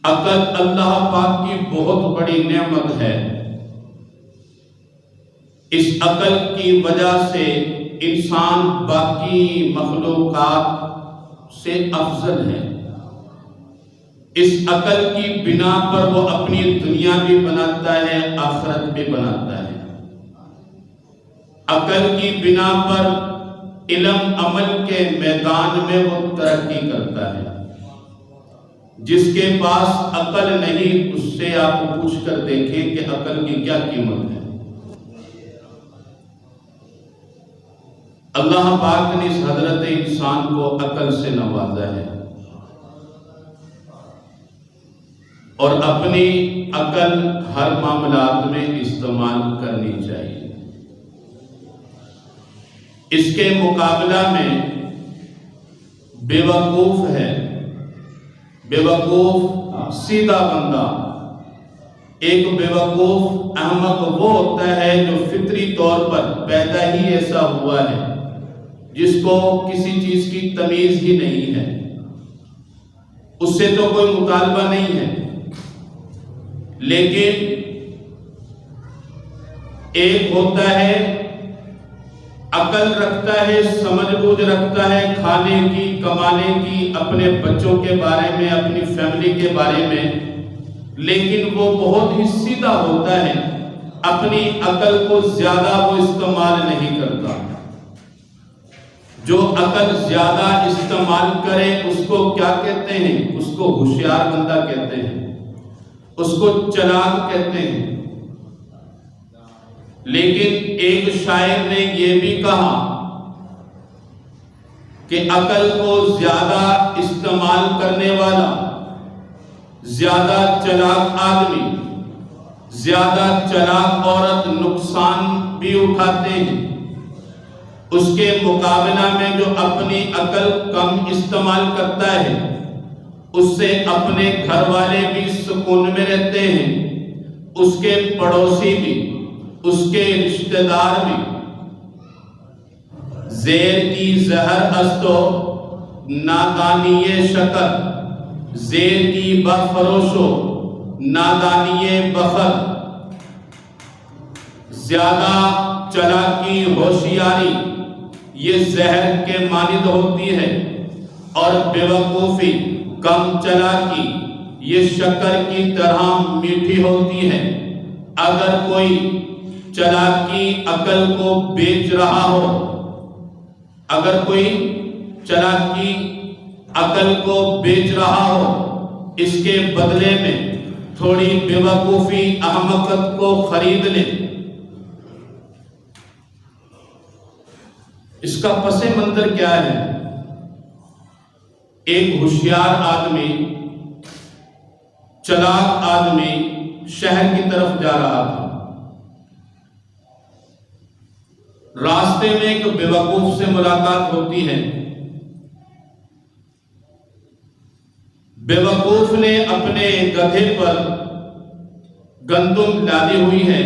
عقل اللہ پاک کی بہت بڑی نعمت ہے۔ اس عقل کی وجہ سے انسان باقی مخلوقات سے افضل ہے۔ اس عقل کی بنا پر وہ اپنی دنیا بھی بناتا ہے، آخرت بھی بناتا ہے۔ عقل کی بنا پر علم عمل کے میدان میں وہ ترقی کرتا ہے۔ جس کے پاس عقل نہیں اس سے آپ پوچھ کر دیکھیں کہ عقل کی کیا قیمت ہے۔ اللہ پاک نے اس حضرت انسان کو عقل سے نوازا ہے اور اپنی عقل ہر معاملات میں استعمال کرنی چاہیے۔ اس کے مقابلہ میں بے وقوف ہے، بے وقوف سیدھا بندہ۔ ایک بے وقوف احمق وہ ہوتا ہے جو فطری طور پر پیدا ہی ایسا ہوا ہے، جس کو کسی چیز کی تمیز ہی نہیں ہے، اس سے تو کوئی مطالبہ نہیں ہے۔ لیکن ایک ہوتا ہے عقل رکھتا ہے، سمجھ بوجھ رکھتا ہے کھانے کی، کمانے کی، اپنے بچوں کے بارے میں، اپنی فیملی کے بارے میں، لیکن وہ بہت ہی سیدھا ہوتا ہے، اپنی عقل کو زیادہ وہ استعمال نہیں کرتا۔ جو عقل زیادہ استعمال کرے اس کو کیا کہتے ہیں؟ اس کو ہوشیار بندہ کہتے ہیں، اس کو چلاک کہتے ہیں۔ لیکن ایک شاعر نے یہ بھی کہا کہ عقل کو زیادہ استعمال کرنے والا، زیادہ چلاک آدمی، زیادہ چلاک عورت نقصان بھی اٹھاتے ہیں، اس کے مقابلہ میں جو اپنی عقل کم استعمال کرتا ہے اس سے اپنے گھر والے بھی سکون میں رہتے ہیں، اس کے پڑوسی بھی، اس کے رشتہ دار بھی۔ زیر کی زہر استو نادانی شکر، زیر کی بفروشو نادانی بخل۔ زیادہ چلاکی، ہوشیاری یہ زہر کے مانند ہوتی ہے، اور بے وقوفی، کم چلاکی یہ شکر کی طرح میٹھی ہوتی ہے۔ اگر کوئی چلاکی عقل کو بیچ رہا ہو، اگر کوئی چلاکی عقل کو بیچ رہا ہو، اس کے بدلے میں تھوڑی بے وقوفی، احمقت کو خرید لے، اس کا پس منظر کیا ہے؟ ایک ہوشیار آدمی، چلاک آدمی شہر کی طرف جا رہا تھا۔ راستے میں ایک بے وقوف سے ملاقات ہوتی ہے۔ بے وقوف نے اپنے گدھے پر گندم لادی ہوئی ہے۔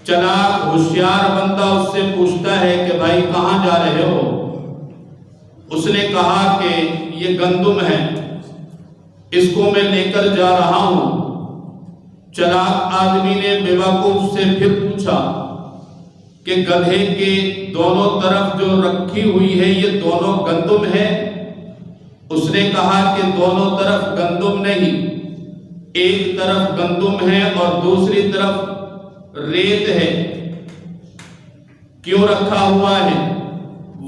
چلاک ہوشیار بندہ اس سے پوچھتا ہے کہ بھائی کہاں جا رہے ہو؟ اس نے کہا کہ یہ گندم ہے، اس کو میں لے کر جا رہا ہوں۔ چلاک آدمی نے بے وقوف سے پھر پوچھا کہ گدھے کے دونوں طرف جو رکھی ہوئی ہے یہ دونوں گندم ہے؟ اس نے کہا کہ دونوں طرف گندم نہیں، ایک طرف گندم ہے اور دوسری طرف ریت ہے۔ کیوں رکھا ہوا ہے؟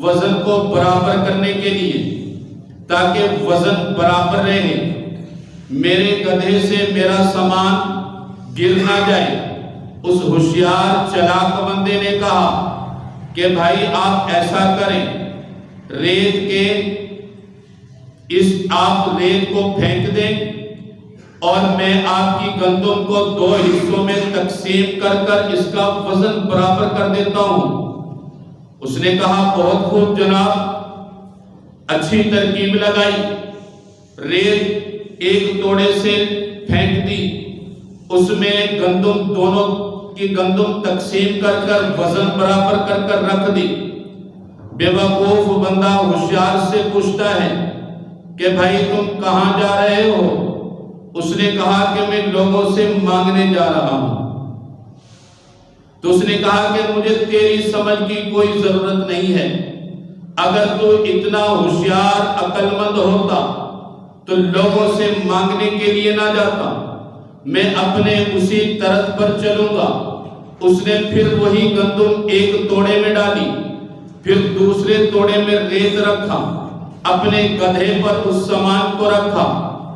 وزن کو برابر کرنے کے لیے، تاکہ وزن برابر رہے، میرے گدھے سے میرا سامان گر نہ جائے۔ اس ہوشیار چلاک بندے نے کہا کہ بھائی آپ ایسا کریں، آپ ریت کو پھینک دیں اور میں آپ کی گندم کو 2 حصوں میں تقسیم کر اس کا وزن برابر کر دیتا ہوں۔ اس نے کہا بہت خوب جناب، اچھی ترکیب لگائی، ریت ایک توڑے سے پھینک دی، اس میں گندم دونوں کی گندم تقسیم کر وزن برابر کر رکھ دی۔ بے وقوف بندہ ہوشیار سے پوچھتا ہے کہ بھائی تم کہاں جا رہے ہو؟ اس نے کہا کہ میں لوگوں سے مانگنے جا رہا ہوں۔ تو اس نے کہا کہ مجھے تیری سمجھ کی کوئی ضرورت نہیں ہے، اگر تو اتنا ہوشیار عقل مند ہوتا تو لوگوں سے مانگنے کے لیے نہ جاتا، میں اپنے اسی طرز پر چلوں گا۔ اس نے پھر وہی گندم ایک توڑے میں ڈالی، پھر دوسرے توڑے میں ریت رکھا، اپنے گدھے پر اس سامان کو رکھا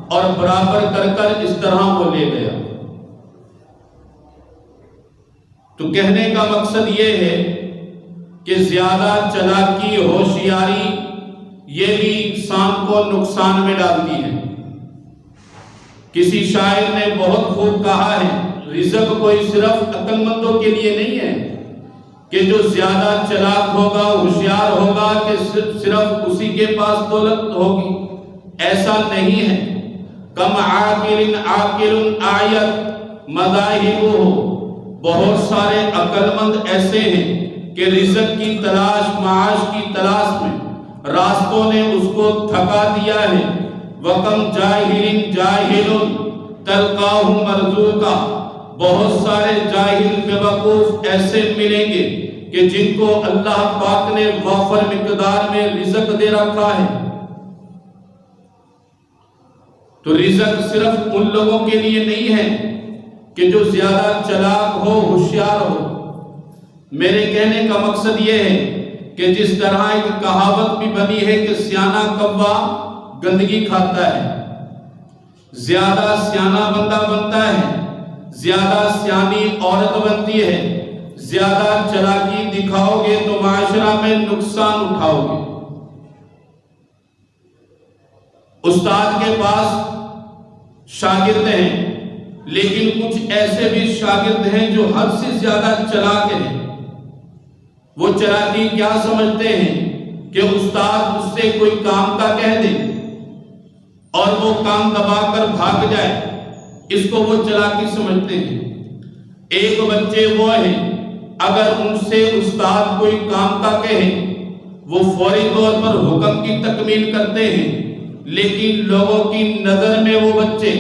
اور برابر کر کر اس طرح وہ لے گیا۔ تو کہنے کا مقصد یہ ہے کہ زیادہ چلاکی، ہوشیاری یہ بھی انسان کو نقصان میں ڈالتی ہے۔ کسی شاعر نے بہت خوب کہا ہے، رزق کوئی صرف عقل مندوں کے لیے نہیں ہے کہ جو زیادہ چلاک ہوگا، ہوشیار ہوگا کہ صرف اسی کے پاس دولت ہوگی، ایسا نہیں ہے۔ کم عاقل عاقل آیت مذاہبہ، بہت سارے عقل مند ایسے ہیں کہ رزق کی تلاش، معاش کی تلاش میں راستوں نے اس کو تھکا دیا ہے۔ وَكَمْ جَاهِلٍ جَاهِلٌ تَلْقَاهُ مَرْزُوقًا، بہت سارے جاہل بے وقوف ایسے ملیں گے کہ جن کو اللہ پاک نے وافر مقدار میں رزق دے رکھا ہے۔ تو رزق صرف ان لوگوں کے لیے نہیں ہے کہ جو زیادہ چلاک ہو، ہوشیار ہو۔ میرے کہنے کا مقصد یہ ہے کہ جس طرح ایک کہاوت بھی بنی ہے کہ سیانہ کوا گندگی کھاتا ہے، زیادہ سیانہ بندہ بنتا ہے، زیادہ سیانی عورت بنتی ہے، زیادہ چلاکی دکھاؤ گے تو معاشرہ میں نقصان اٹھاؤ گے۔ استاد کے پاس شاگرد ہیں، لیکن کچھ ایسے بھی شاگرد ہیں جو حد سے زیادہ چلاک ہیں۔ وہ چلاکی کیا سمجھتے ہیں کہ استاد اس سے کوئی کام کا کہہ دے اور وہ کام دبا کر بھاگ جائے، اس کو وہ چلاکی سمجھتے ہیں۔ ایک بچے وہ ہیں، اگر ان سے استاد کوئی کام کا کہے وہ فوری طور پر حکم کی تکمیل کرتے ہیں، لیکن لوگوں کی نظر میں وہ بچے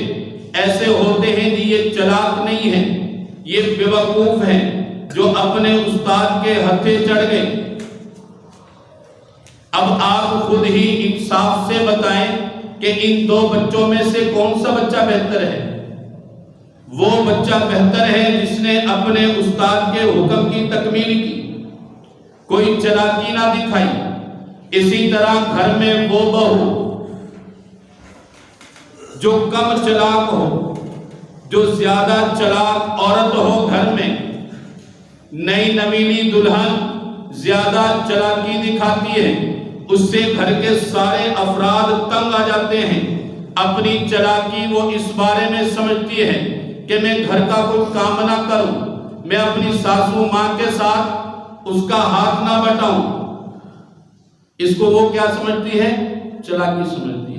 ایسے ہوتے ہیں کہ یہ چلاک نہیں ہیں، یہ بے وقوف ہیں جو اپنے استاد کے ہتھے چڑھ گئے۔ اب آپ خود ہی انصاف سے بتائیں کہ ان دو بچوں میں سے کون سا بچہ بہتر ہے؟ وہ بچہ بہتر ہے جس نے اپنے استاد کے حکم کی تکمیل کی، کوئی چلاکی نہ دکھائی۔ اسی طرح گھر میں وہ بہو جو کم چلاک ہو، جو زیادہ چلاک عورت ہو، گھر میں نئی نویلی دلہن زیادہ چلاکی دکھاتی ہے، اس سے گھر کے سارے افراد تنگ آ جاتے ہیں۔ اپنی چلاکی وہ اس بارے میں سمجھتی ہے کہ میں گھر کا کوئی کام نہ کروں، میں اپنی ساسو ماں کے ساتھ اس کا ہاتھ نہ بٹاؤں۔ اس کو وہ کیا سمجھتی ہے؟ چلاکی سمجھتی ہے۔